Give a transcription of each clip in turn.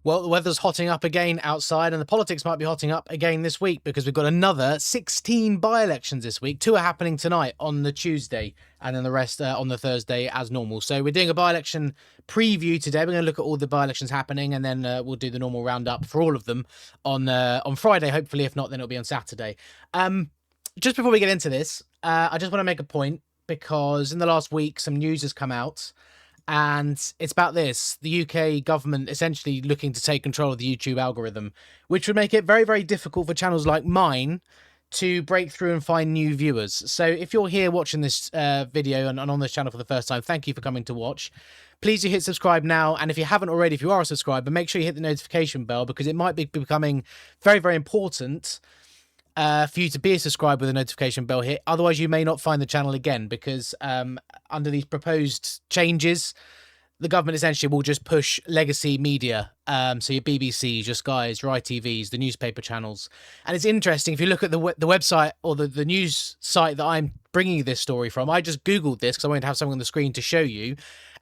Well, the weather's hotting up again outside, and the politics might be hotting up again this week because we've got another 16 by-elections this week. 2 are happening tonight on the Tuesday, and then the rest on the Thursday as normal. So we're doing a by-election preview today. We're going to look at all the by-elections happening, and then we'll do the normal roundup for all of them on Friday, hopefully. If not, then it'll be on Saturday. Just before we get into this, I just want to make a point because in the last week, some news has come out. And it's about this, the UK government essentially looking to take control of the YouTube algorithm, which would make it very, very difficult for channels like mine to break through and find new viewers. So if you're here watching this video and on this channel for the first time, thank you for coming to watch. Please do hit subscribe now. And if you haven't already, if you are a subscriber, make sure you hit the notification bell because it might be becoming very, very important for you to be a subscriber with a notification bell hit. Otherwise, you may not find the channel again because under these proposed changes, the government essentially will just push legacy media. So your BBCs, your Skys, your ITVs, the newspaper channels. And it's interesting, if you look at the website or the news site that I'm bringing you this story from, I just Googled this because I wanted to have something on the screen to show you.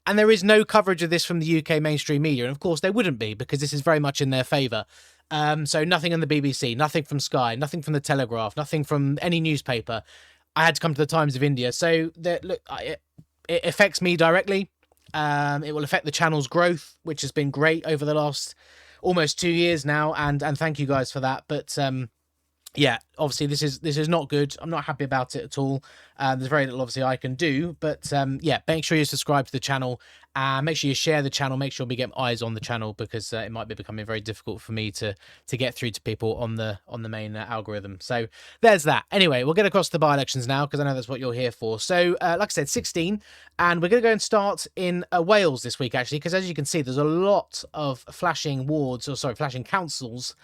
And there is no coverage of this from the UK mainstream media. And of course, there wouldn't be because this is very much in their favour. So nothing on the BBC, nothing from Sky, nothing from the Telegraph, nothing from any newspaper. I had to come to the Times of India. So look, it affects me directly. It will affect the channel's growth, which has been great over the last almost 2 years now. And thank you guys for that. But yeah, obviously this is not good. I'm not happy about it at all. There's very little obviously I can do, but yeah, make sure you subscribe to the channel. Make sure you share the channel. Make sure we get eyes on the channel because it might be becoming very difficult for me to get through to people on the main algorithm. So there's that. Anyway, we'll get across to the by-elections now because I know that's what you're here for. So like I said, 16, and we're going to go and start in Wales this week actually, because as you can see, there's a lot of flashing councils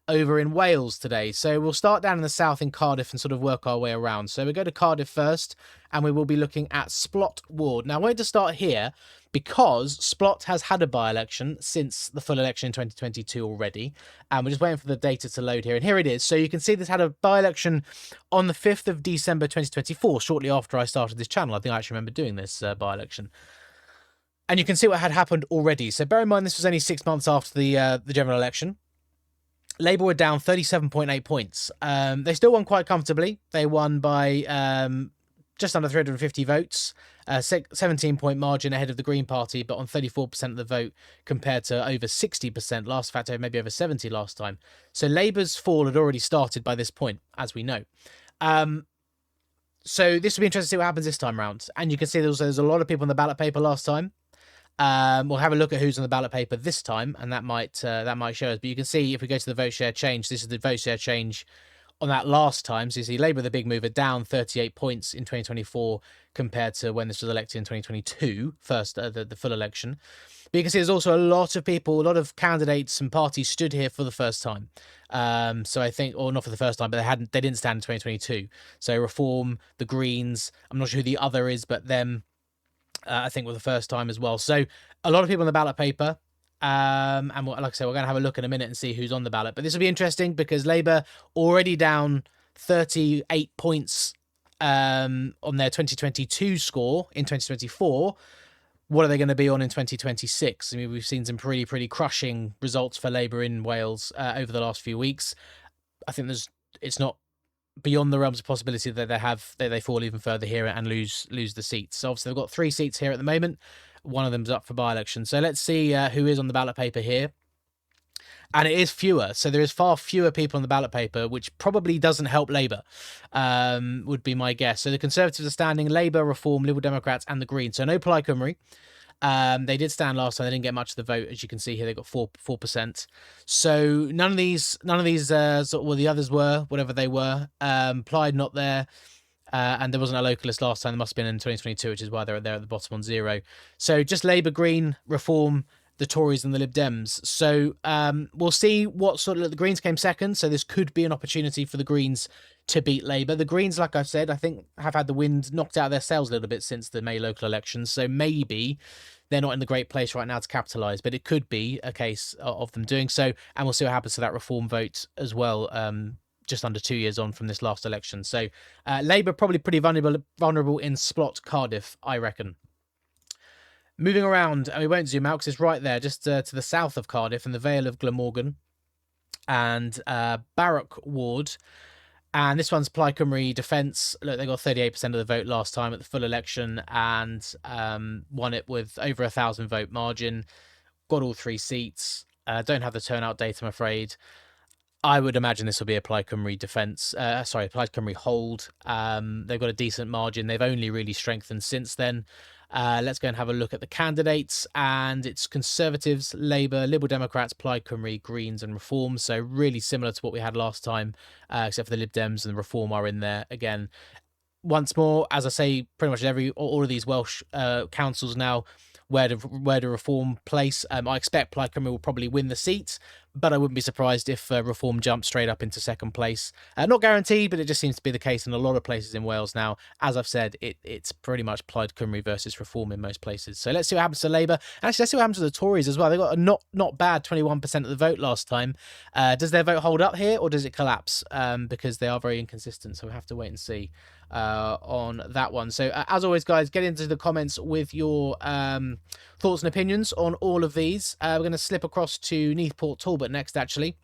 over in Wales today. So we'll start down in the south in Cardiff and sort of work our way around. So we go to Cardiff first and we will be looking at Splot Ward. Now I wanted to start here because Splot has had a by-election since the full election in 2022 already. And we're just waiting for the data to load here. And here it is. So you can see this had a by-election on the 5th of December 2024, shortly after I started this channel. I think I actually remember doing this by-election. And you can see what had happened already. So bear in mind this was only 6 months after the general election. Labour were down 37.8 points. They still won quite comfortably. They won by just under 350 votes, 17-point margin ahead of the Green Party, but on 34% of the vote compared to over 60% last, in fact, maybe over 70 last time. So Labour's fall had already started by this point, as we know. So this will be interesting to see what happens this time round. And you can see there's a lot of people on the ballot paper last time. We'll have a look at who's on the ballot paper this time, and that might show us. But you can see if we go to the vote share change, this is the vote share change on that last time. So you see Labour, the big mover, down 38 points in 2024 compared to when this was elected in 2022, the full election. But you can see there's also a lot of people, a lot of candidates and parties stood here for the first time. So I think, or not for the first time, but they didn't stand in 2022. So Reform, the Greens, I'm not sure who the other is, but them. I think, were the first time as well. So a lot of people on the ballot paper. And like I said, we're going to have a look in a minute and see who's on the ballot. But this will be interesting because Labour already down 38 points on their 2022 score in 2024. What are they going to be on in 2026? I mean, we've seen some pretty crushing results for Labour in Wales over the last few weeks. I think it's not beyond the realms of possibility that they fall even further here and lose the seats. So obviously they've got 3 seats here at the moment. One of them's up for by-election. So let's see who is on the ballot paper here. And it is fewer. So there is far fewer people on the ballot paper, which probably doesn't help Labour, would be my guess. So the Conservatives are standing, Labour, Reform, Liberal Democrats and the Greens. So no Plaid Cymru. They did stand last time. They didn't get much of the vote, as you can see here. They got 4%. So none of these, the others were, whatever they were. Plaid not there, and there wasn't a localist last time. There must have been in 2022, which is why they're there at the bottom on 0. So just Labour, Green, Reform, the Tories and the Lib Dems. So we'll see what sort of, the Greens came second. So this could be an opportunity for the Greens to beat Labour. The Greens, like I've said, I think have had the wind knocked out of their sails a little bit since the May local elections. So maybe they're not in the great place right now to capitalise, but it could be a case of them doing so. And we'll see what happens to that Reform vote as well, just under 2 years on from this last election. So Labour probably pretty vulnerable in Splot, Cardiff, I reckon. Moving around, and we won't zoom out because it's right there, just to the south of Cardiff in the Vale of Glamorgan and Barrack Ward. And this one's Plaid Cymru Defence. Look, they got 38% of the vote last time at the full election and won it with over 1,000 vote margin. Got all 3 seats. Don't have the turnout data, I'm afraid. I would imagine this will be a Plaid Cymru Defence. Plaid Cymru hold. They've got a decent margin. They've only really strengthened since then. Let's go and have a look at the candidates, and it's Conservatives, Labour, Liberal Democrats, Plaid Cymru, Greens and Reform. So really similar to what we had last time, except for the Lib Dems and the Reform are in there again. Once more, as I say, pretty much all of these Welsh councils now, where to Reform place. I expect Plaid Cymru will probably win the seat, but I wouldn't be surprised if Reform jumps straight up into second place. Not guaranteed, but it just seems to be the case in a lot of places in Wales now. As I've said, it's pretty much Plaid Cymru versus Reform in most places. So let's see what happens to Labour. Actually, let's see what happens to the Tories as well. They got a not bad 21% of the vote last time. Does their vote hold up here, or does it collapse? Because they are very inconsistent, so we'll have to wait and see on that one. So as always, guys, get into the comments with your thoughts and opinions on all of these. We're going to slip across to Neath, Port Talbot next, actually,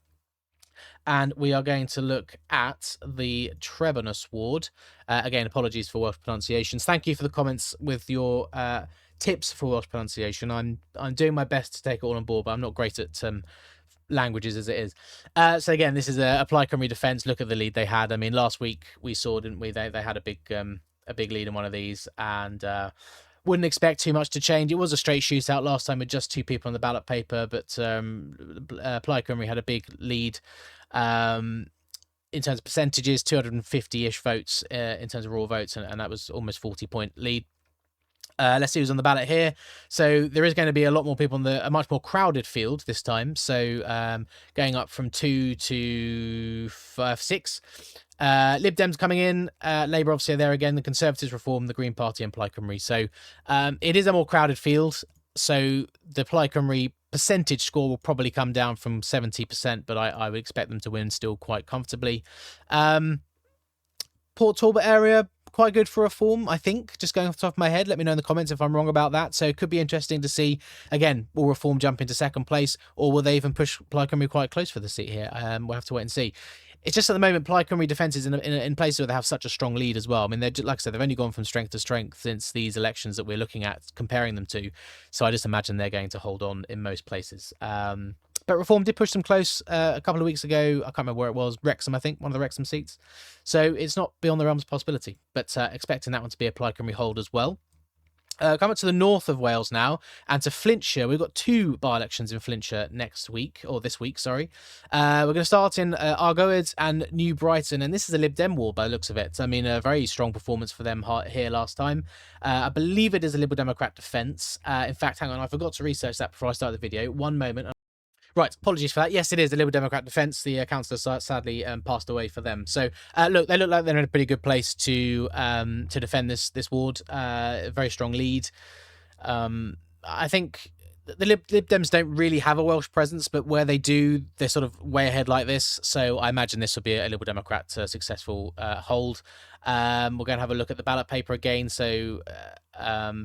and we are going to look at the Trebonus ward. Again, apologies for Welsh pronunciations. Thank you for the comments with your tips for Welsh pronunciation. I'm doing my best to take it all on board, but I'm not great at languages as it is. So again, this is a Plaid Cymru Defence. Look at the lead they had. I mean, last week we saw, didn't we? They had a big lead in one of these, and wouldn't expect too much to change. It was a straight shootout last time with just 2 people on the ballot paper, but Plaid Cymru had a big lead in terms of percentages, 250-ish votes in terms of raw votes, and that was almost 40-point lead. Let's see who's on the ballot here. So there is going to be a lot more people on a much more crowded field this time. So going up from 2 to 6. Lib Dems coming in, Labour obviously are there again, the Conservatives, Reform, the Green Party and Plaid Cymru. So it is a more crowded field. So the Plaid Cymru percentage score will probably come down from 70%, but I would expect them to win still quite comfortably. Port Talbot area, quite good for Reform, I think, just going off the top of my head. Let me know in the comments if I'm wrong about that. So it could be interesting to see, again, will Reform jump into second place, or will they even push Plaid Cymru quite close for the seat here? We'll have to wait and see. It's just at the moment, Plaid Cymru Defence is in places where they have such a strong lead as well. I mean, like I said, they've only gone from strength to strength since these elections that we're looking at, comparing them to. So I just imagine they're going to hold on in most places. But Reform did push them close a couple of weeks ago. I can't remember where it was. Wrexham, I think, one of the Wrexham seats. So it's not beyond the realms of possibility. But expecting that one to be a Plaid Cymru hold as well. Coming to the north of Wales now, and to Flintshire. We've got 2 by-elections in Flintshire this week, sorry. We're going to start in Argoed and New Brighton, and this is a Lib Dem ward by the looks of it. I mean, a very strong performance for them here last time. I believe it is a Liberal Democrat defence. In fact, hang on, I forgot to research that before I start the video. One moment. Right, apologies for that. Yes, it is the Liberal Democrat defence. The councillor sadly passed away for them. So, look, they look like they're in a pretty good place to defend this ward. Very strong lead. I think the Lib Dems don't really have a Welsh presence, but where they do, they're sort of way ahead like this. So I imagine this will be a Liberal Democrat successful hold. We're going to have a look at the ballot paper again. So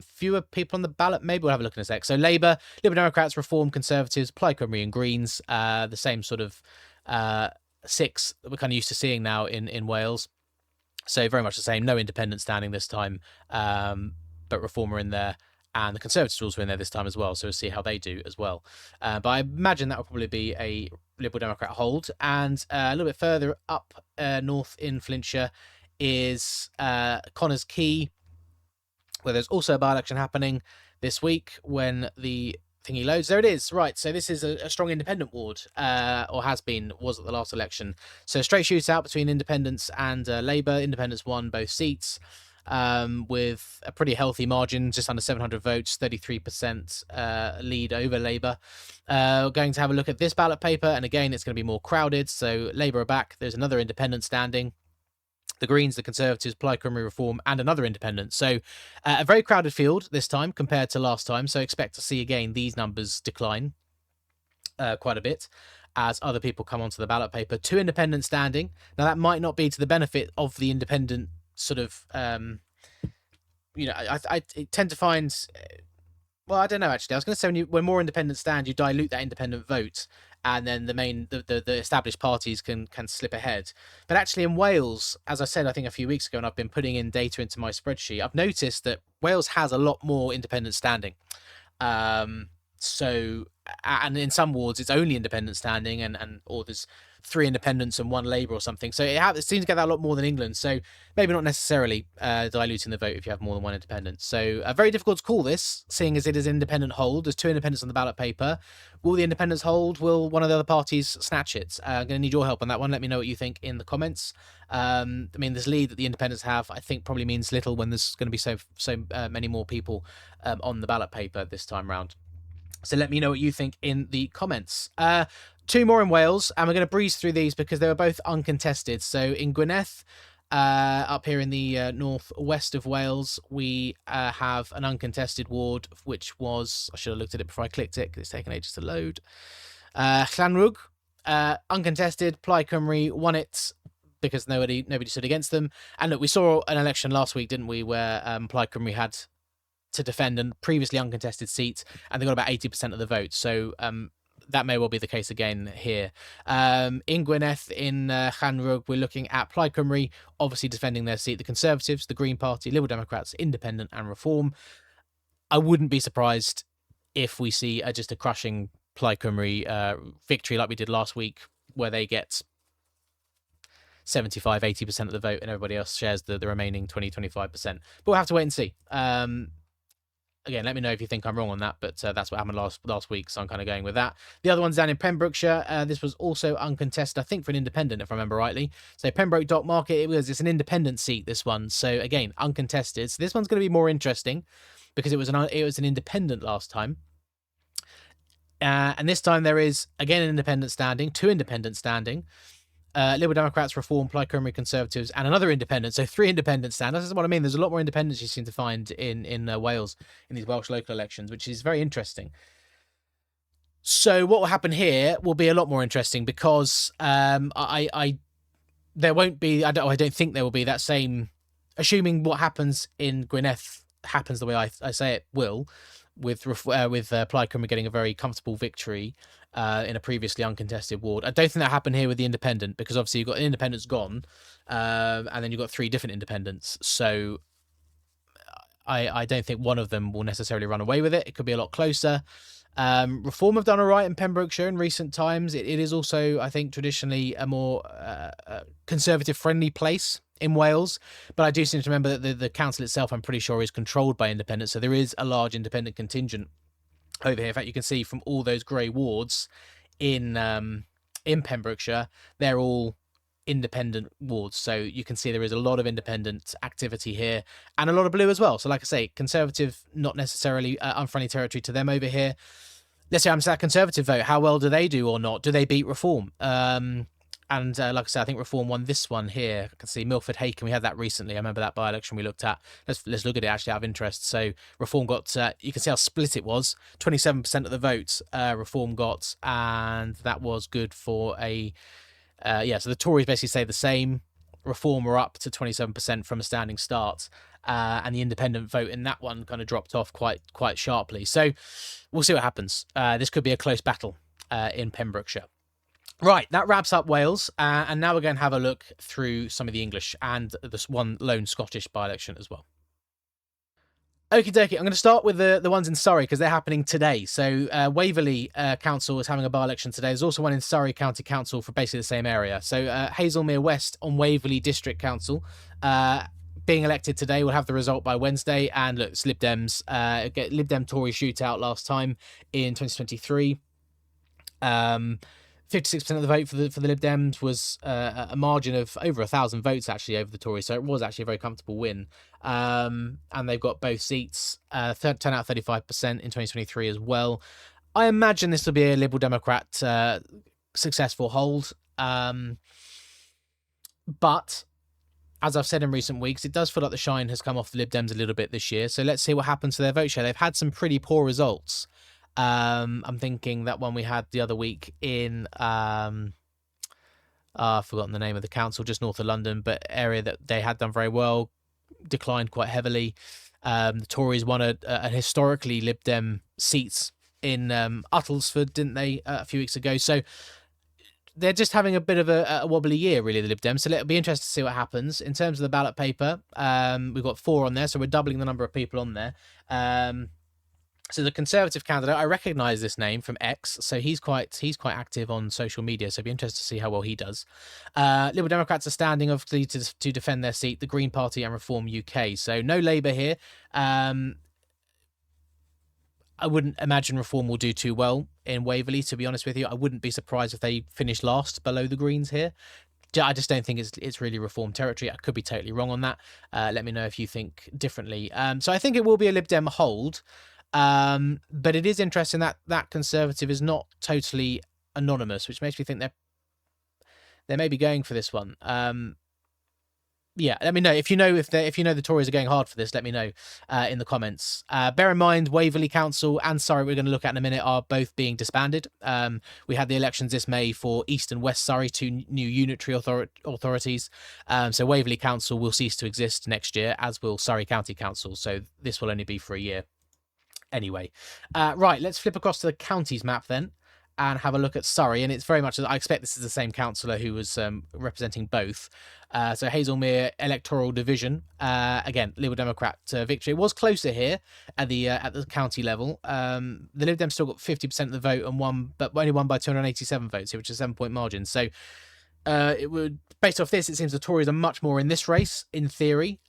fewer people on the ballot. Maybe we'll have a look in a sec. So Labour, Liberal Democrats, Reform, Conservatives, Plaid Cymru and Greens. The same sort of 6 that we're kind of used to seeing now in Wales. So very much the same. No independent standing this time, but Reform are in there. And the Conservatives also in there this time as well, so we'll see how they do as well. But I imagine that will probably be a Liberal Democrat hold. And a little bit further up north in Flintshire is Connors Quay, where there's also a by-election happening this week when the thingy loads. There it is. Right, so this is a strong independent ward, or was at the last election. So straight shootout between independents and Labour. Independents won both seats. With a pretty healthy margin, just under 700 votes, 33% lead over Labour. Going to have a look at this ballot paper, and again, it's going to be more crowded. So Labour are back. There's another independent standing. The Greens, the Conservatives, Plaid Cymru, Reform, and another independent. So a very crowded field this time compared to last time. So expect to see, again, these numbers decline quite a bit as other people come onto the ballot paper. 2 independents standing. Now, that might not be to the benefit of the independent sort of, I tend to find Well, I don't know actually. I was going to say when more independents stand, you dilute that independent vote, and then the established parties can slip ahead. But actually, in Wales, as I said, I think a few weeks ago, and I've been putting in data into my spreadsheet, I've noticed that Wales has a lot more independents standing. So, and in some wards, it's only independent standing, or there's 3 independents and 1 Labour or something. So it seems to get that a lot more than England. So maybe not necessarily diluting the vote if you have more than 1 independent. So very difficult to call this, seeing as it is independent hold. There's 2 independents on the ballot paper. Will the independents hold? Will one of the other parties snatch it? I'm going to need your help on that one. Let me know what you think in the comments. I mean, this lead that the independents have, I think, probably means little when there's going to be so many more people on the ballot paper this time round. So let me know what you think in the comments. 2 more in Wales, and we're going to breeze through these because they were both uncontested. So in Gwynedd, up here in the northwest of Wales, we have an uncontested ward, which was, I should have looked at it before I clicked it because it's taken ages to load. Llanrwg, uncontested. Plaid Cymru won it because nobody stood against them. And look, we saw an election last week, didn't we, where Plaid Cymru had to defend a previously uncontested seat, and they got about 80% of the vote. So that may well be the case again here. In Gwynedd, in Llanrwg, we're looking at Plaid Cymru obviously defending their seat. The Conservatives, the Green Party, Liberal Democrats, Independent and Reform. I wouldn't be surprised if we see just a crushing Plaid Cymru victory like we did last week, where they get 75-80% of the vote and everybody else shares the remaining 20-25%. But we'll have to wait and see. Again, let me know if you think I'm wrong on that, but that's what happened last week, so I'm kind of going with that. The other one's down in Pembrokeshire. This was also uncontested, I think, for an independent, if I remember rightly. So Pembroke Dock Market, it's an independent seat, this one. So again, uncontested. So this one's going to be more interesting because it was an independent last time. And this time there is, again, an independent standing, 2 independents standing. Liberal Democrats, Reform, Plaid Cymru, Conservatives, and another independent. So 3 independents stand. That's what I mean. There's a lot more independents you seem to find in Wales in these Welsh local elections, which is very interesting. So what will happen here will be a lot more interesting because there won't be. I don't think there will be that same. Assuming what happens in Gwynedd happens the way I say it will, with Plaid Cymru getting a very comfortable victory in a previously uncontested ward. I don't think that happened here with the independent because obviously you've got an independent's gone, and then you've got 3 different independents. So I don't think one of them will necessarily run away with it. It could be a lot closer. Reform have done all right in Pembrokeshire in recent times. It is also, I think, traditionally a more conservative-friendly place in Wales, but I do seem to remember that the council itself, I'm pretty sure, is controlled by independents, so there is a large independent contingent over here. In fact, you can see from all those grey wards in Pembrokeshire, they're all independent wards, so you can see there is a lot of independent activity here and a lot of blue as well. So like I say, Conservative, not necessarily unfriendly territory to them over here. Let's say I'm that Conservative vote, how well do they do or not? Do they beat Reform? And like I said, I think Reform won this one here. I can see Milford Haken. We had that recently. I remember that by-election we looked at. Let's look at it actually out of interest. So Reform got, you can see how split it was. 27% of the vote Reform got, and that was good for a, so the Tories basically stayed the same. Reform were up to 27% from a standing start. And the independent vote in that one kind of dropped off quite sharply. So we'll see what happens. This could be a close battle in Pembrokeshire. Right, that wraps up Wales, and now we're going to have a look through some of the English and this one lone Scottish by-election as well. Okie dokie, I'm going to start with the ones in Surrey because they're happening today. So Waverley Council is having a by-election today. There's also one in Surrey County Council for basically the same area. So Hazelmere West on Waverley District Council being elected today. We'll have the result by Wednesday. And look, it's Lib Dems. Get Lib Dem Tory shootout last time in 2023. 56% of the vote for the Lib Dems was a margin of over 1,000 votes actually over the Tories, so it was actually a very comfortable win. And they've got both seats, 10 out of 35% in 2023 as well. I imagine this will be a Liberal Democrat successful hold. But as I've said in recent weeks, it does feel like the shine has come off the Lib Dems a little bit this year. So let's see what happens to their vote share. They've had some pretty poor results. I'm thinking that one we had the other week in I've forgotten the name of the council just north of London, but area that they had done very well declined quite heavily. The Tories won a historically Lib Dem seat in Uttlesford, didn't they, a few weeks ago? So they're just having a bit of a wobbly year, really, the Lib Dems. So it'll be interesting to see what happens. In terms of the ballot paper, we've got 4 on there, so we're doubling the number of people on there. So the Conservative candidate, I recognise this name from X, so he's quite active on social media, so it'll be interesting to see how well he does. Liberal Democrats are standing, obviously, to defend their seat, the Green Party and Reform UK. So no Labour here. I wouldn't imagine Reform will do too well in Waverley, to be honest with you. I wouldn't be surprised if they finish last below the Greens here. I just don't think it's really Reform territory. I could be totally wrong on that. Let me know if you think differently. So I think it will be a Lib Dem hold. But it is interesting that Conservative is not totally anonymous, which makes me think they may be going for this one. Yeah, let me know if you know the Tories are going hard for this. Let me know in the comments. Bear in mind, Waverley Council and Surrey, we're going to look at in a minute, are both being disbanded. We had the elections this May for East and West Surrey, 2 new unitary authorities. So Waverley Council will cease to exist next year, as will Surrey County Council. So this will only be for a year. Anyway, right, let's flip across to the counties map then and have a look at Surrey. And it's very much, I expect this is the same councillor who was representing both. So Hazelmere electoral division, again, Liberal Democrat victory. It was closer here at the county level. The Lib Dems still got 50% of the vote and won, but only won by 287 votes here, which is a 7-point margin. So it would, based off this, it seems the Tories are much more in this race, in theory.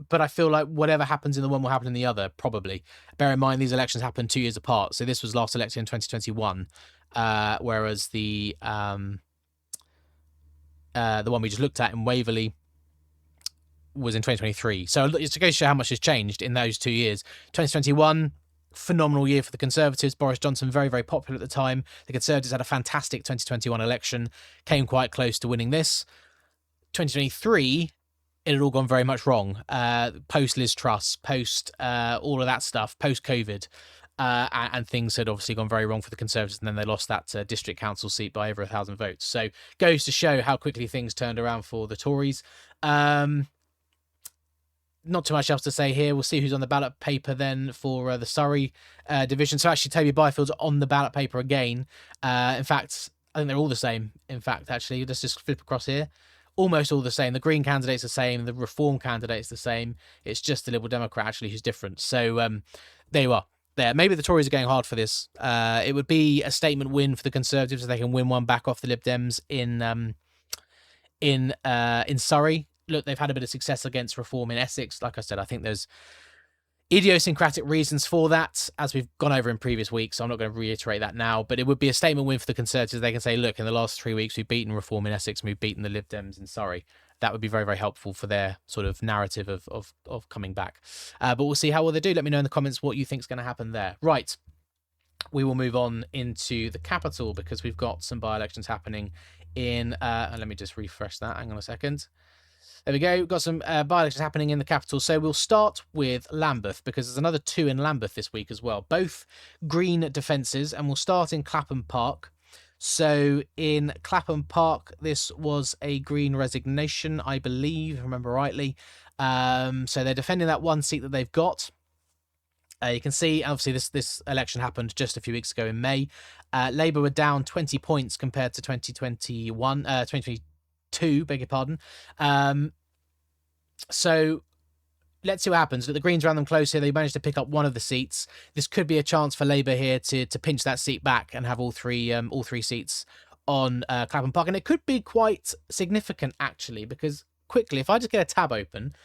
But I feel like whatever happens in the one will happen in the other, probably. Bear in mind, these elections happened 2 years apart. So this was last elected in 2021, whereas the one we just looked at in Waverley was in 2023. So it's to go to show how much has changed in those 2 years. 2021, phenomenal year for the Conservatives. Boris Johnson, very, very popular at the time. The Conservatives had a fantastic 2021 election, came quite close to winning this. 2023... it had all gone very much wrong. Post Liz Truss, post all of that stuff, post COVID, and things had obviously gone very wrong for the Conservatives, and then they lost that district council seat by over 1,000 votes. So goes to show how quickly things turned around for the Tories. Not too much else to say here. We'll see who's on the ballot paper then for the Surrey division. So actually, Toby Byfield's on the ballot paper again. In fact, I think they're all the same. In fact, actually, let's just flip across here. Almost all the same. The Green candidate's the same. The Reform candidate's the same. It's just the Liberal Democrat actually who's different. So there you are. There. Maybe the Tories are going hard for this. It would be a statement win for the Conservatives if they can win one back off the Lib Dems in Surrey. Look, they've had a bit of success against Reform in Essex. Like I said, I think there's idiosyncratic reasons for that, as we've gone over in previous weeks, so I'm not going to reiterate that now, but it would be a statement win for the Conservatives. They can say, look, in the last 3 weeks, we've beaten Reform in Essex and we've beaten the Lib Dems in Surrey. That would be very, very helpful for their sort of narrative of coming back. But we'll see how well they do. Let me know in the comments what you think is going to happen there. Right. We will move on into the capital because we've got some by-elections happening in... let me just refresh that. Hang on a second. There we go. We've got some by-elections happening in the capital. So we'll start with Lambeth because there's another 2 in Lambeth this week as well. Both Green defences, and we'll start in Clapham Park. So in Clapham Park, this was a Green resignation, I believe, if I remember rightly. So they're defending that one seat that they've got. You can see, obviously, this election happened just a few weeks ago in May. Labour were down 20 points compared to 2022, beg your pardon. So let's see what happens. The Greens ran them close here. They managed to pick up one of the seats. This could be a chance for Labour here to pinch that seat back and have all three seats on Clapham Park. And it could be quite significant, actually, because quickly, if I just get a tab open...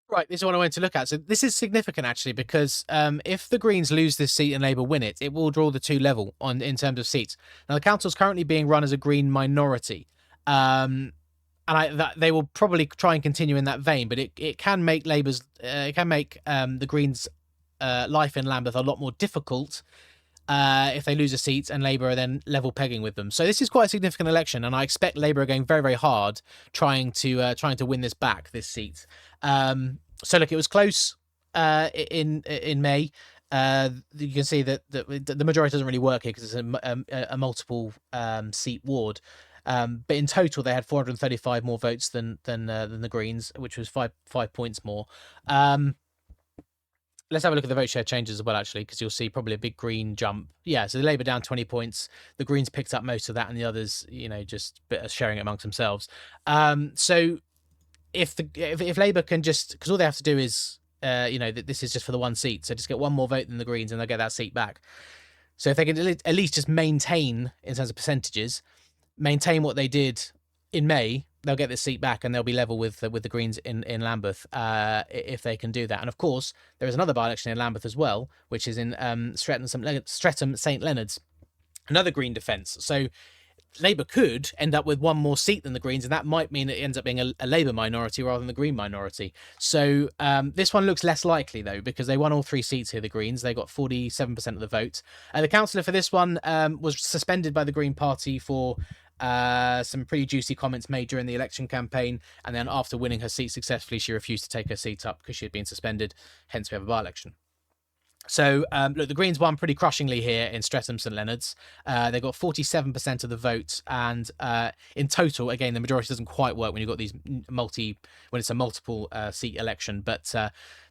Right, this is what I wanted to look at. So this is significant, actually, because if the Greens lose this seat and Labour win it, it will draw the 2 level in terms of seats. Now, the council's currently being run as a Green minority. And they will probably try and continue in that vein, but it can make Labour's... it can make the Greens' life in Lambeth a lot more difficult if they lose a seat and Labour are then level pegging with them. So this is quite a significant election, and I expect Labour are going very, very hard trying to win this back, this seat. So look, it was close in May. You can see that the majority doesn't really work here because it's a multiple seat ward. But in total, they had 435 more votes than the Greens, which was five points more. Let's have a look at the vote share changes as well, actually, because you'll see probably a big Green jump. Yeah, so the Labour down 20 points. The Greens picked up most of that, and the others, just sharing it amongst themselves. So if Labour can just, because all they have to do is, this is just for the one seat, so just get one more vote than the Greens, and they'll get that seat back. So if they can at least just maintain, in terms of percentages, maintain what they did in May, they'll get this seat back, and they'll be level with the Greens in Lambeth if they can do that. And of course, there is another by-election in Lambeth as well, which is in Streatham St Leonard's, another Green defence. So Labour could end up with one more seat than the Greens, and that might mean it ends up being a Labour minority rather than the Green minority. So this one looks less likely, though, because they won all 3 seats here, the Greens. They got 47% of the vote. The councillor for this one was suspended by the Green Party for some pretty juicy comments made during the election campaign, and then after winning her seat successfully, she refused to take her seat up because she had been suspended. Hence, we have a by-election. So, look, the Greens won pretty crushingly here in Streatham St Leonard's. They got 47% of the vote, and in total, again, the majority doesn't quite work when you've got these when it's a multiple seat election, but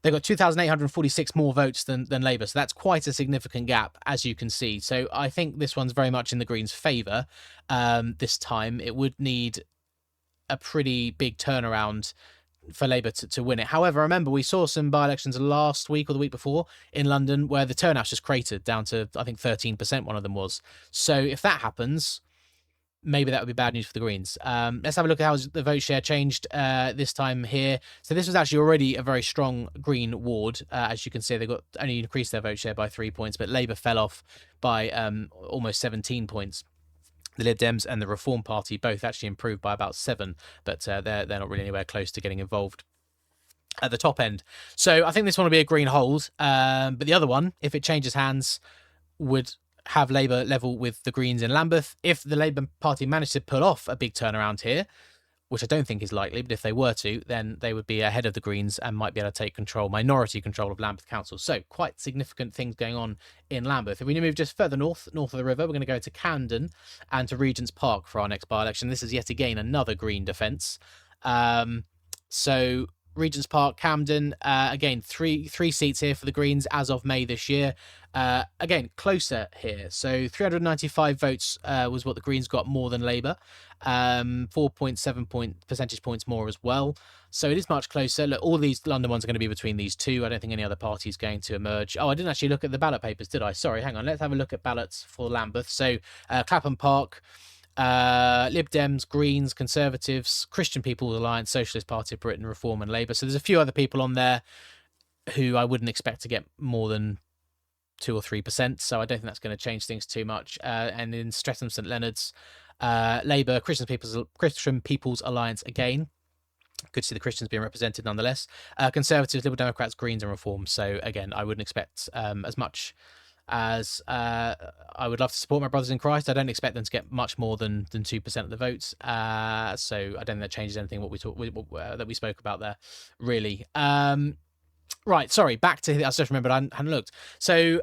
they got 2,846 more votes than Labour, so that's quite a significant gap, as you can see. So I think this one's very much in the Greens' favour this time. It would need a pretty big turnaround for Labour to win it. However, remember, we saw some by-elections last week or the week before in London where the turnout's just cratered down to, I think, 13%, one of them was. So if that happens, maybe that would be bad news for the Greens. Let's have a look at how the vote share changed this time here. So this was actually already a very strong Green ward. As you can see, they got only increased their vote share by 3 points, but Labour fell off by almost 17 points. The Lib Dems and the Reform Party both actually improved by about 7, but they're not really anywhere close to getting involved at the top end. So I think this one will be a Green hold, but the other one, if it changes hands, would have Labour level with the Greens in Lambeth. If the Labour Party managed to pull off a big turnaround here, which I don't think is likely, but if they were to, then they would be ahead of the Greens and might be able to take minority control of Lambeth Council. So quite significant things going on in Lambeth. If we move just further north of the river, we're going to go to Camden and to Regent's Park for our next by-election. This is yet again another Green defence. So Regent's Park, Camden, again, three seats here for the Greens as of May this year. Again, closer here. So 395 votes was what the Greens got more than Labour. 4.7 percentage points more as well. So it is much closer. Look, all these London ones are going to be between these two. I don't think any other party is going to emerge. Oh, I didn't actually look at the ballot papers, did I? Sorry, hang on. Let's have a look at ballots for Lambeth. So Clapham Park, Lib Dems, Greens, Conservatives, Christian People's Alliance, Socialist Party of Britain, Reform and Labour. So there's a few other people on there who I wouldn't expect to get more than 2 or 3%. So I don't think that's going to change things too much. And in Streatham St Leonard's, Labour, Christian People's Alliance again. Good to see the Christians being represented nonetheless. Conservatives, Liberal Democrats, Greens and Reform. So again, I wouldn't expect as much as I would love to support my brothers in Christ. I don't expect them to get much more than 2% of the votes. So I don't think that changes anything that we spoke about there, really. Right, sorry, back to I just remembered I hadn't looked. So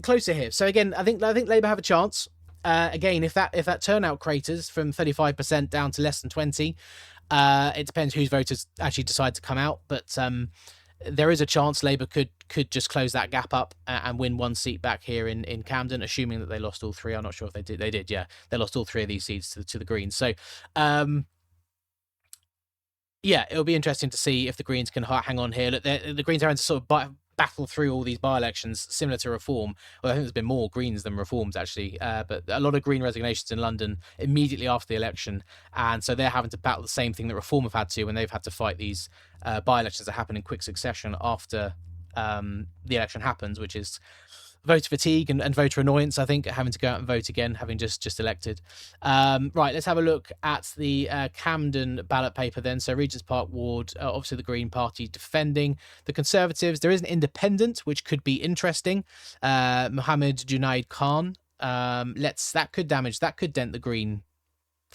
closer here. So again, I think Labour have a chance. Again, if that turnout craters from 35% down to less than 20%, it depends whose voters actually decide to come out. But there is a chance Labour could just close that gap up and win one seat back here in Camden, assuming that they lost all 3. I'm not sure if they did. They did, yeah. They lost all 3 of these seats to the Greens. So, it'll be interesting to see if the Greens can hang on here. Look, the Greens are having to sort of battle through all these by-elections, similar to Reform. Well, I think there's been more Greens than Reforms, actually, but a lot of Green resignations in London immediately after the election, and so they're having to battle the same thing that Reform have had to when they've had to fight these by-elections that happen in quick succession after the election happens, which is voter fatigue and voter annoyance, I think, having to go out and vote again, having just elected. Right, let's have a look at the Camden ballot paper then. So Regent's Park ward, obviously the Green Party defending. The Conservatives, there is an independent, which could be interesting. Mohammed Junaid Khan. That could dent the Green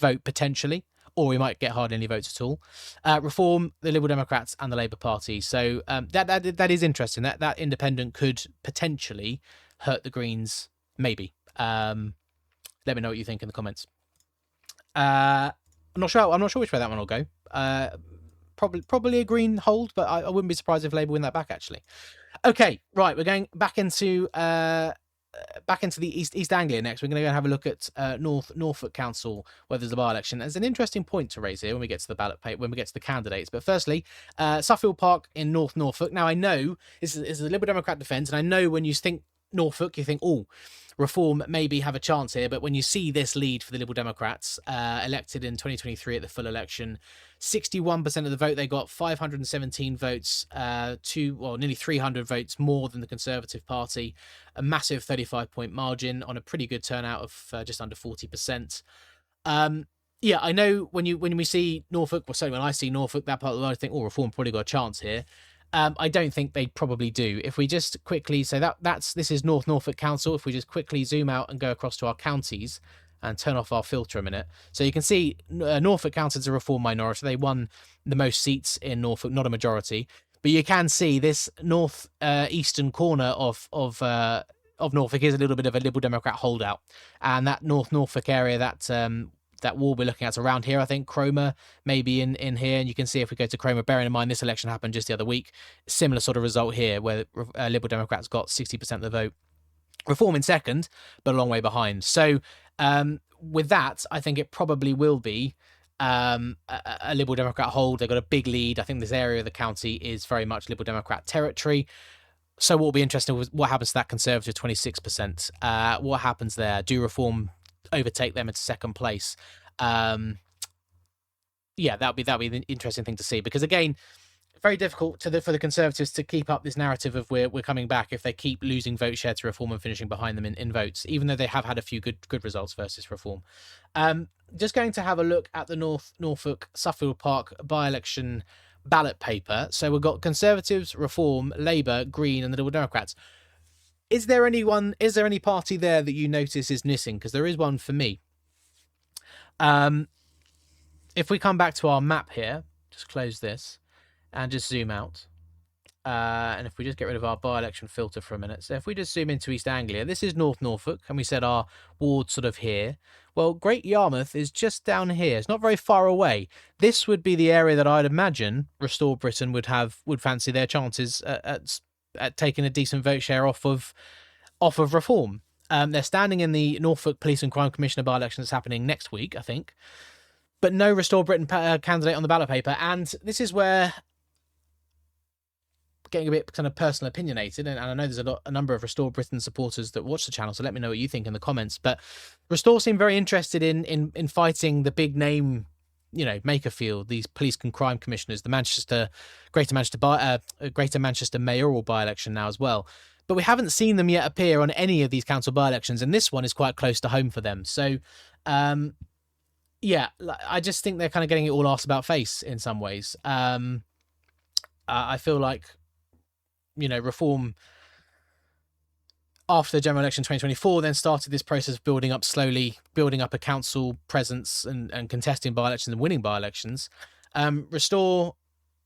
vote potentially, or we might get hardly any votes at all. Reform, the Liberal Democrats and the Labour Party. So that is interesting. That independent could potentially hurt the Greens, maybe. Let me know what you think in the comments. I'm not sure. I'm not sure which way that one will go. Probably a green hold, but I wouldn't be surprised if Labour win that back, actually. Okay, right, we're going back into the East Anglia next. We're going to go and have a look at Norfolk Council, where there's a by-election. There's an interesting point to raise here when we get to the ballot paper, when we get to the candidates. But firstly, Suffield Park in North Norfolk. Now, I know this is a Liberal Democrat defence, and I know when you think Norfolk, you think, oh, Reform maybe have a chance here. But when you see this lead for the Liberal Democrats, elected in 2023 at the full election, 61% of the vote they got, 517 votes, nearly 300 votes more than the Conservative Party, a massive 35-point margin on a pretty good turnout of just under 40%. Yeah, I know when we see Norfolk, well, sorry, when I see Norfolk, that part of the world, I think, oh, Reform probably got a chance here. I don't think they probably do. If we just quickly say this is North Norfolk Council. If we just quickly zoom out and go across to our counties and turn off our filter a minute, so you can see Norfolk Council is a Reform minority. They won the most seats in Norfolk, not a majority, but you can see this north eastern corner of Norfolk is a little bit of a Liberal Democrat holdout, and that North Norfolk area, that wall we're looking at around here, I think Cromer maybe in here, and you can see if we go to Cromer, bearing in mind this election happened just the other week, similar sort of result here where Liberal Democrats got 60% of the vote, Reform in second, but a long way behind. So with that, I think it probably will be a Liberal Democrat hold. They've got a big lead. I think this area of the county is very much Liberal Democrat territory. So what will be interesting is what happens to that Conservative 26%. What happens there? Do Reform overtake them into second place? Yeah, that'll be the interesting thing to see, because again, very difficult for the Conservatives to keep up this narrative of we're coming back if they keep losing vote share to Reform and finishing behind them in votes, even though they have had a few good results versus Reform. Just going to have a look at the Norfolk Suffield Park by-election ballot paper. So we've got Conservatives, Reform, Labour, Green, and the Liberal Democrats. Is there any party there that you notice is missing? Because there is one for me. If we come back to our map here, just close this and just zoom out. And if we just get rid of our by-election filter for a minute. So if we just zoom into East Anglia, this is North Norfolk, and we said our ward sort of here. Well, Great Yarmouth is just down here. It's not very far away. This would be the area that I'd imagine Restore Britain would fancy their chances at taking a decent vote share off of Reform. They're standing in the Norfolk Police and Crime Commissioner by-election that's happening next week, I think. But no Restore Britain candidate on the ballot paper. And this is where, getting a bit kind of personal opinionated, and I know there's a number of Restore Britain supporters that watch the channel, so let me know what you think in the comments. But Restore seem very interested in fighting the big name, Makerfield, these police and crime commissioners, the Greater Manchester mayoral by-election now as well. But we haven't seen them yet appear on any of these council by-elections, and this one is quite close to home for them. So, yeah, I just think they're kind of getting it all asked about face in some ways. I feel like, Reform, after the general election 2024, then started this process of building up a council presence and contesting by-elections and winning by-elections. Restore,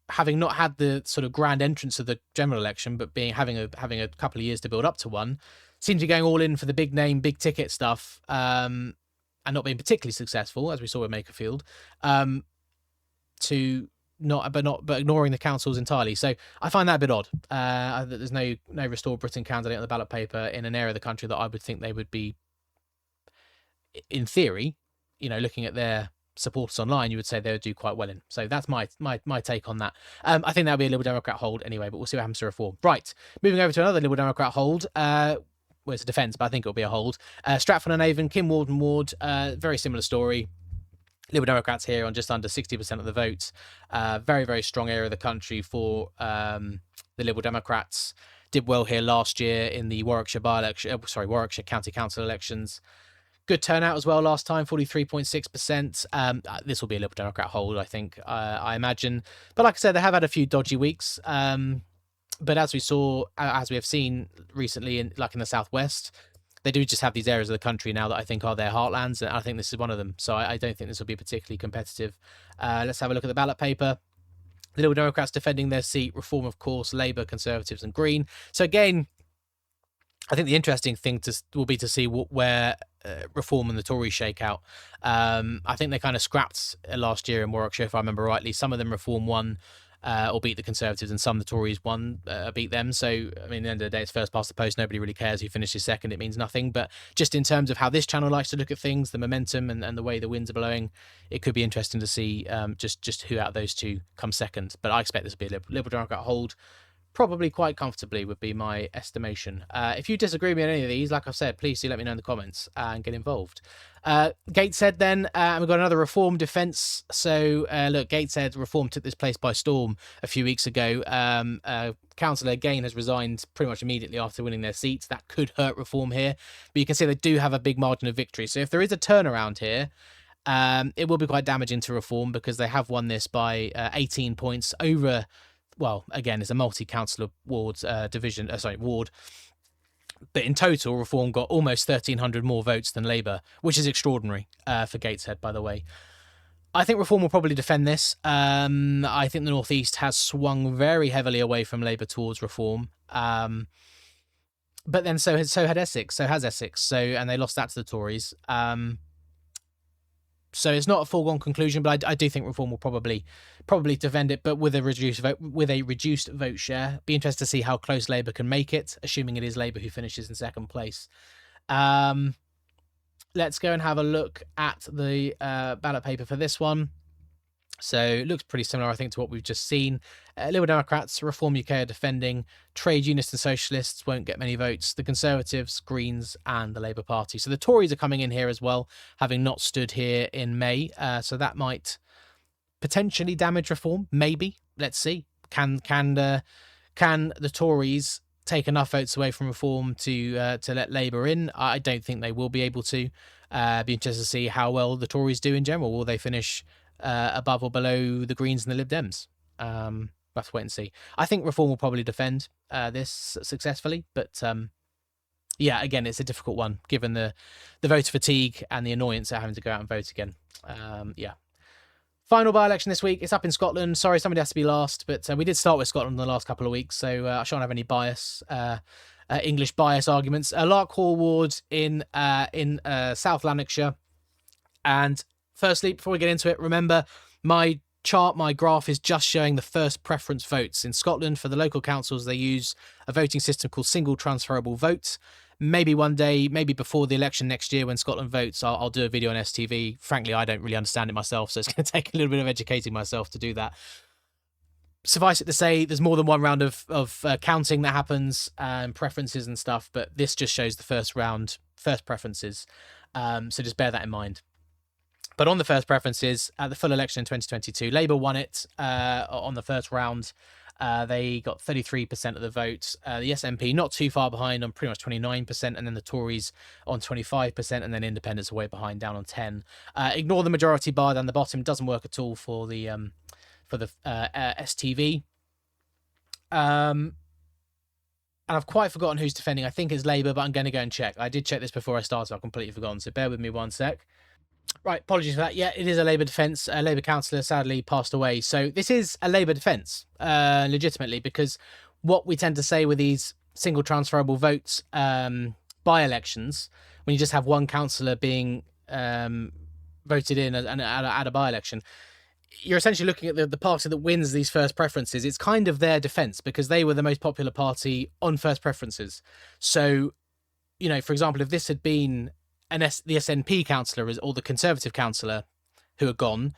having not had the sort of grand entrance of the general election, but having a couple of years to build up to one, seems to be going all in for the big name, big ticket stuff, and not being particularly successful, as we saw with Makerfield, but ignoring the councils entirely. So I find that a bit odd. That there's no Restore Britain candidate on the ballot paper in an area of the country that I would think they would be, in theory, looking at their supporters online, you would say they would do quite well in. So that's my take on that. I think that'll be a Liberal Democrat hold anyway, but we'll see what happens to Reform. Right, moving over to another Liberal Democrat hold. Well, it's a defence, but I think it'll be a hold. Stratford-on-Avon, Kim Warden ward, very similar story. Liberal Democrats here on just under 60% of the votes. Very, very strong area of the country for the Liberal Democrats. Did well here last year in the Warwickshire County Council elections. Good turnout as well last time, 43.6%. This will be a Liberal Democrat hold, I think, I imagine. But like I said, they have had a few dodgy weeks. But as we have seen recently, in the southwest, they do just have these areas of the country now that I think are their heartlands, and I think this is one of them. So I don't think this will be particularly competitive. Let's have a look at the ballot paper. The Liberal Democrats defending their seat, Reform, of course, Labour, Conservatives, and Green. So again, I think the interesting thing will be to see where Reform and the Tories shakeout. I think they kind of scrapped last year in Warwickshire, if I remember rightly. Some of them Reform won or beat the Conservatives, and some the Tories won, beat them. So, I mean, at the end of the day, it's first past the post. Nobody really cares who finishes second. It means nothing. But just in terms of how this channel likes to look at things, the momentum and the way the winds are blowing, it could be interesting to see just who out of those two comes second. But I expect this to be a Liberal Democrat hold, probably quite comfortably, would be my estimation. If you disagree with me on any of these, like I've said, please do let me know in the comments and get involved. Gateshead then, and we've got another Reform defence. So look, Gateshead Reform took this place by storm a few weeks ago. Councillor again has resigned pretty much immediately after winning their seats. That could hurt Reform here, but you can see they do have a big margin of victory. So if there is a turnaround here, it will be quite damaging to Reform, because they have won this by 18 points over. Well, again, it's a multi-councillor ward ward. But in total, Reform got almost 1,300 more votes than Labour, which is extraordinary for Gateshead, by the way. I think Reform will probably defend this. I think the North East has swung very heavily away from Labour towards Reform. But then so has Essex. And they lost that to the Tories. So it's not a foregone conclusion, but I do think Reform will probably defend it, but with a reduced vote share. Be interested to see how close Labour can make it, assuming it is Labour who finishes in second place. Let's go and have a look at the ballot paper for this one. So it looks pretty similar, I think, to what we've just seen. Liberal Democrats, Reform UK are defending. Trade Unionists and Socialists won't get many votes. The Conservatives, Greens and the Labour Party. So the Tories are coming in here as well, having not stood here in May. So that might potentially damage Reform. Maybe. Let's see. Can the Tories take enough votes away from Reform to let Labour in? I don't think they will be able to. Be interested to see how well the Tories do in general. Will they finish above or below the Greens and the Lib Dems? We'll have to wait and see. I think Reform will probably defend this successfully, but yeah, again, it's a difficult one given the voter fatigue and the annoyance of having to go out and vote again. Yeah. Final by-election this week. It's up in Scotland. Sorry, somebody has to be last, but we did start with Scotland in the last couple of weeks, so I shan't have any bias, English bias arguments. Larkhall ward in South Lanarkshire. And firstly, before we get into it, remember my graph is just showing the first preference votes. In Scotland, for the local councils, they use a voting system called single transferable vote. Maybe one day, maybe before the election next year when Scotland votes, I'll do a video on STV. Frankly, I don't really understand it myself, so it's going to take a little bit of educating myself to do that. Suffice it to say, there's more than one round of counting that happens and preferences and stuff, but this just shows the first round, first preferences. So just bear that in mind. But on the first preferences, at the full election in 2022, Labour won it on the first round. They got 33% of the vote. The SNP not too far behind on pretty much 29%, and then the Tories on 25%, and then Independents are way behind, down on 10. Ignore the majority bar down the bottom. Doesn't work at all for the STV. And I've quite forgotten who's defending. I think it's Labour, but I'm going to go and check. I did check this before I started. I've completely forgotten, so bear with me one sec. Right, apologies for that. Yeah, it is a Labour defence. A Labour councillor sadly passed away. So this is a Labour defence, legitimately, because what we tend to say with these single transferable votes by-elections, when you just have one councillor being voted in at a by-election, you're essentially looking at the party that wins these first preferences. It's kind of their defence because they were the most popular party on first preferences. So, you know, for example, if this had been the SNP councillor or the Conservative councillor who are gone,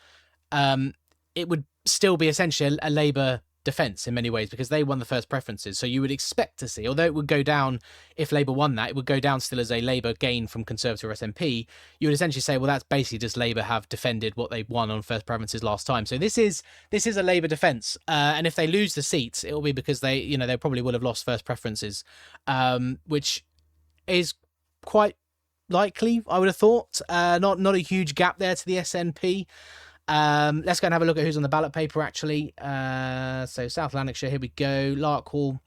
it would still be essentially a Labour defence in many ways because they won the first preferences. So you would expect to see, although it would go down if Labour won that, it would go down still as a Labour gain from Conservative or SNP. You would essentially say, well, that's basically just Labour have defended what they won on first preferences last time. So this is a Labour defence, and if they lose the seats, it will be because they probably would have lost first preferences, which is quite likely, I would have thought. Not a huge gap there to the SNP. Let's go and have a look at who's on the ballot paper, actually. So South Lanarkshire, here we go. Larkhall.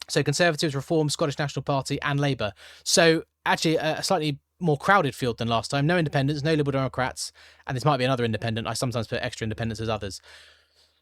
So Conservatives, Reform, Scottish National Party and Labour. So actually a slightly more crowded field than last time. No independents, no Liberal Democrats, and this might be another independent. I sometimes put extra independents as others.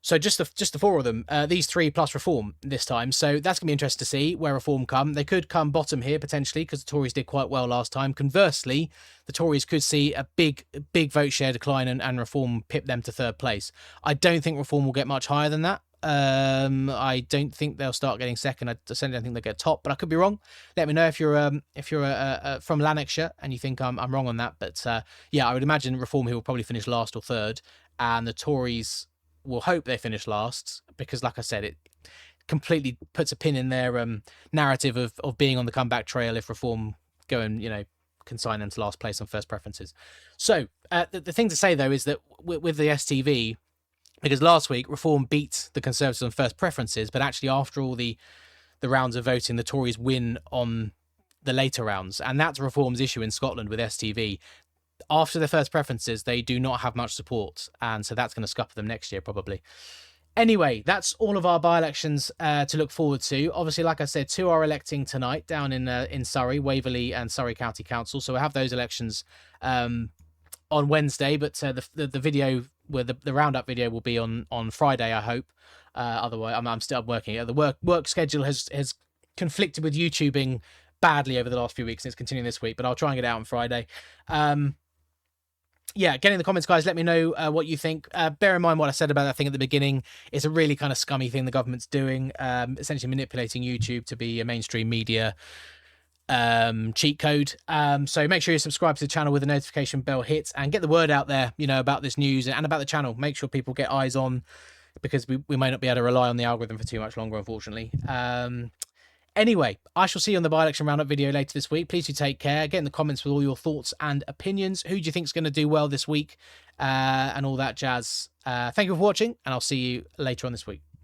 So just the four of them, these three plus Reform this time. So that's going to be interesting to see where Reform come. They could come bottom here potentially because the Tories did quite well last time. Conversely, the Tories could see a big vote share decline and Reform pip them to third place. I don't think Reform will get much higher than that. I don't think they'll start getting second. I certainly don't think they'll get top, but I could be wrong. Let me know if you're from Lanarkshire and you think I'm wrong on that. But yeah, I would imagine Reform here will probably finish last or third, and the Tories will hope they finish last because, like I said, it completely puts a pin in their narrative of being on the comeback trail if Reform go and consign them to last place on first preferences. So the thing to say though is that with the STV, because last week Reform beat the Conservatives on first preferences, but actually after all the rounds of voting, the Tories win on the later rounds, and that's Reform's issue in Scotland with STV. After their first preferences, they do not have much support, and so that's going to scupper them next year probably. Anyway, that's all of our by-elections to look forward to. Obviously, like I said, two are electing tonight down in Surrey, Waverley and Surrey County Council. So we'll have those elections on Wednesday, but the video, where the roundup video will be on Friday, I hope. Otherwise, I'm still working. The work schedule has conflicted with YouTubing badly over the last few weeks, and it's continuing this week, but I'll try and get it out on Friday. Yeah, get in the comments, guys. Let me know what you think. Bear in mind what I said about that thing at the beginning. It's a really kind of scummy thing the government's doing, essentially manipulating YouTube to be a mainstream media cheat code. So make sure you subscribe to the channel with the notification bell hit and get the word out there, about this news and about the channel. Make sure people get eyes on, because we may not be able to rely on the algorithm for too much longer, unfortunately. Anyway, I shall see you on the by-election roundup video later this week. Please do take care. Get in the comments with all your thoughts and opinions. Who do you think is going to do well this week? And all that jazz. Thank you for watching, and I'll see you later on this week.